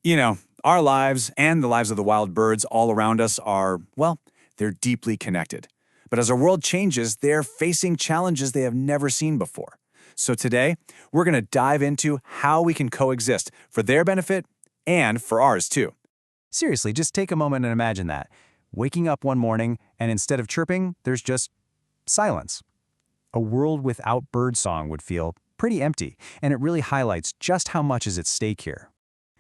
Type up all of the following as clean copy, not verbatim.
You know, our lives and the lives of the wild birds all around us are, well, they're deeply connected. But as our world changes, they're facing challenges they have never seen before. So today, we're going to dive into how we can coexist for their benefit and for ours too. Seriously, just take a moment and imagine that. Waking up one morning, and instead of chirping, there's just silence. A world without birdsong would feel pretty empty, and it really highlights just how much is at stake here.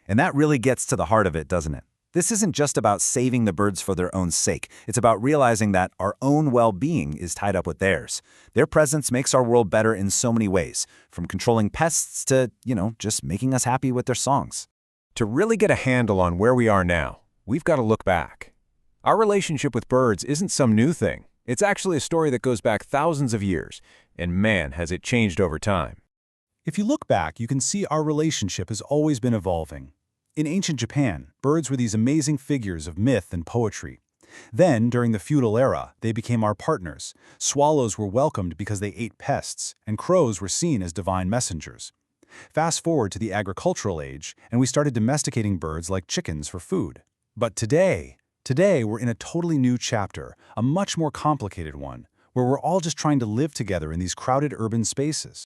And that really gets to the heart of it, doesn't it? This isn't just about saving the birds for their own sake. It's about realizing that our own well-being is tied up with theirs. Their presence makes our world better in so many ways, from controlling pests to, just making us happy with their songs. To really get a handle on where we are now, we've got to look back. Our relationship with birds isn't some new thing. It's actually a story that goes back thousands of years, and man, has it changed over time. If you look back, you can see our relationship has always been evolving. In ancient Japan, birds were these amazing figures of myth and poetry. Then, during the feudal era, they became our partners. Swallows were welcomed because they ate pests, and crows were seen as divine messengers. Fast forward to the agricultural age, and we started domesticating birds like chickens for food. But today we're in a totally new chapter, a much more complicated one, where we're all just trying to live together in these crowded urban spaces.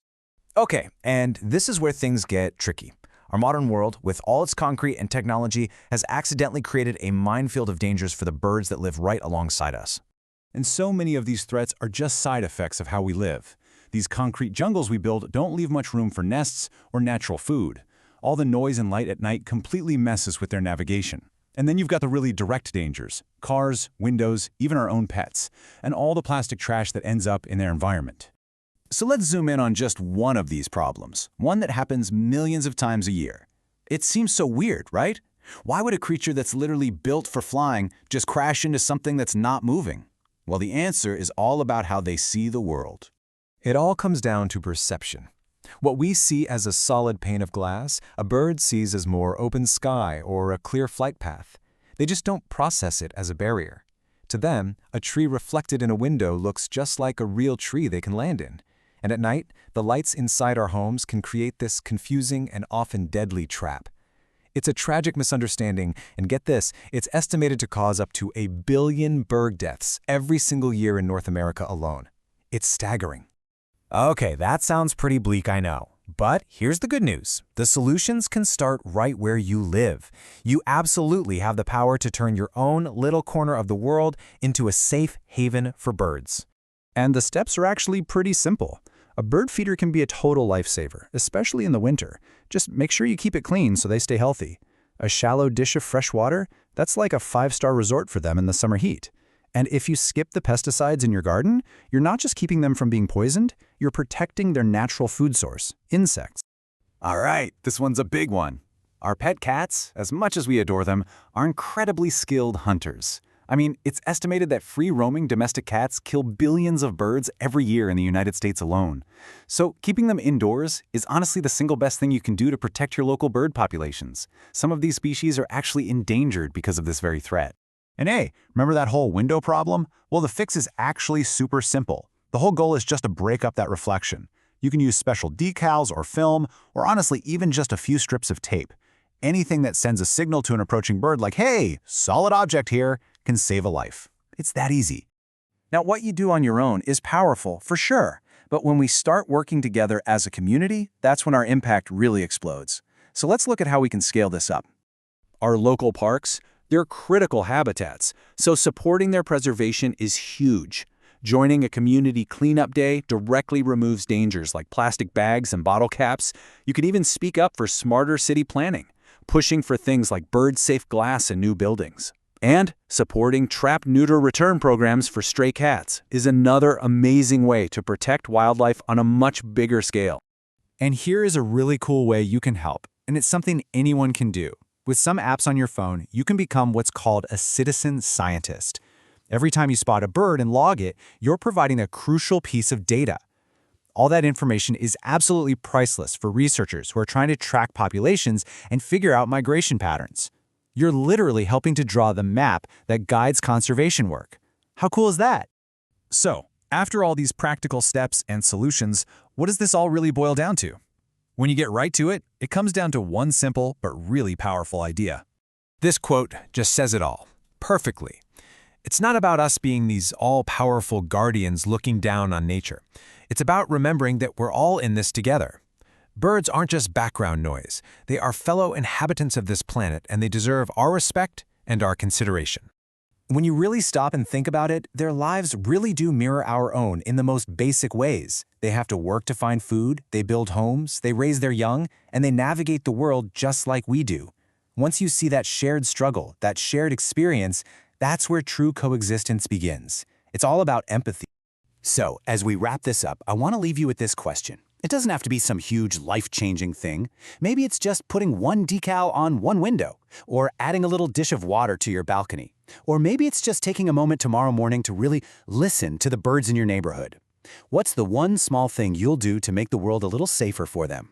Okay, and this is where things get tricky. Our modern world, with all its concrete and technology, has accidentally created a minefield of dangers for the birds that live right alongside us. And so many of these threats are just side effects of how we live. These concrete jungles we build don't leave much room for nests or natural food. All the noise and light at night completely messes with their navigation. And then you've got the really direct dangers: cars, windows, even our own pets, and all the plastic trash that ends up in their environment. So let's zoom in on just one of these problems, one that happens millions of times a year. It seems so weird, right? Why would a creature that's literally built for flying just crash into something that's not moving? Well, the answer is all about how they see the world. It all comes down to perception. What we see as a solid pane of glass, a bird sees as more open sky or a clear flight path. They just don't process it as a barrier. To them, a tree reflected in a window looks just like a real tree they can land in. And at night, the lights inside our homes can create this confusing and often deadly trap. It's a tragic misunderstanding, and get this, it's estimated to cause up to 1 billion bird deaths every single year in North America alone. It's staggering. Okay, that sounds pretty bleak, I know. But here's the good news. The solutions can start right where you live. You absolutely have the power to turn your own little corner of the world into a safe haven for birds. And the steps are actually pretty simple. A bird feeder can be a total lifesaver, especially in the winter. Just make sure you keep it clean so they stay healthy. A shallow dish of fresh water, that's like a 5-star resort for them in the summer heat. And if you skip the pesticides in your garden, you're not just keeping them from being poisoned, you're protecting their natural food source, insects. All right, this one's a big one. Our pet cats, as much as we adore them, are incredibly skilled hunters. I mean, it's estimated that free-roaming domestic cats kill billions of birds every year in the United States alone. So keeping them indoors is honestly the single best thing you can do to protect your local bird populations. Some of these species are actually endangered because of this very threat. And hey, remember that whole window problem? Well, the fix is actually super simple. The whole goal is just to break up that reflection. You can use special decals or film, or honestly, even just a few strips of tape. Anything that sends a signal to an approaching bird like, hey, solid object here, can save a life. It's that easy. Now, what you do on your own is powerful, for sure. But when we start working together as a community, that's when our impact really explodes. So let's look at how we can scale this up. Our local parks, they're critical habitats, so supporting their preservation is huge. Joining a community cleanup day directly removes dangers like plastic bags and bottle caps. You can even speak up for smarter city planning, pushing for things like bird-safe glass in new buildings. And supporting trap-neuter return programs for stray cats is another amazing way to protect wildlife on a much bigger scale. And here is a really cool way you can help, and it's something anyone can do. With some apps on your phone, you can become what's called a citizen scientist. Every time you spot a bird and log it, you're providing a crucial piece of data. All that information is absolutely priceless for researchers who are trying to track populations and figure out migration patterns. You're literally helping to draw the map that guides conservation work. How cool is that? So, after all these practical steps and solutions, what does this all really boil down to? When you get right to it, it comes down to one simple but really powerful idea. This quote just says it all, perfectly. It's not about us being these all-powerful guardians looking down on nature. It's about remembering that we're all in this together. Birds aren't just background noise. They are fellow inhabitants of this planet, and they deserve our respect and our consideration. When you really stop and think about it, their lives really do mirror our own in the most basic ways. They have to work to find food, they build homes, they raise their young, and they navigate the world just like we do. Once you see that shared struggle, that shared experience, that's where true coexistence begins. It's all about empathy. So, as we wrap this up, I want to leave you with this question. It doesn't have to be some huge life-changing thing. Maybe it's just putting one decal on one window, or adding a little dish of water to your balcony. Or maybe it's just taking a moment tomorrow morning to really listen to the birds in your neighborhood. What's the one small thing you'll do to make the world a little safer for them?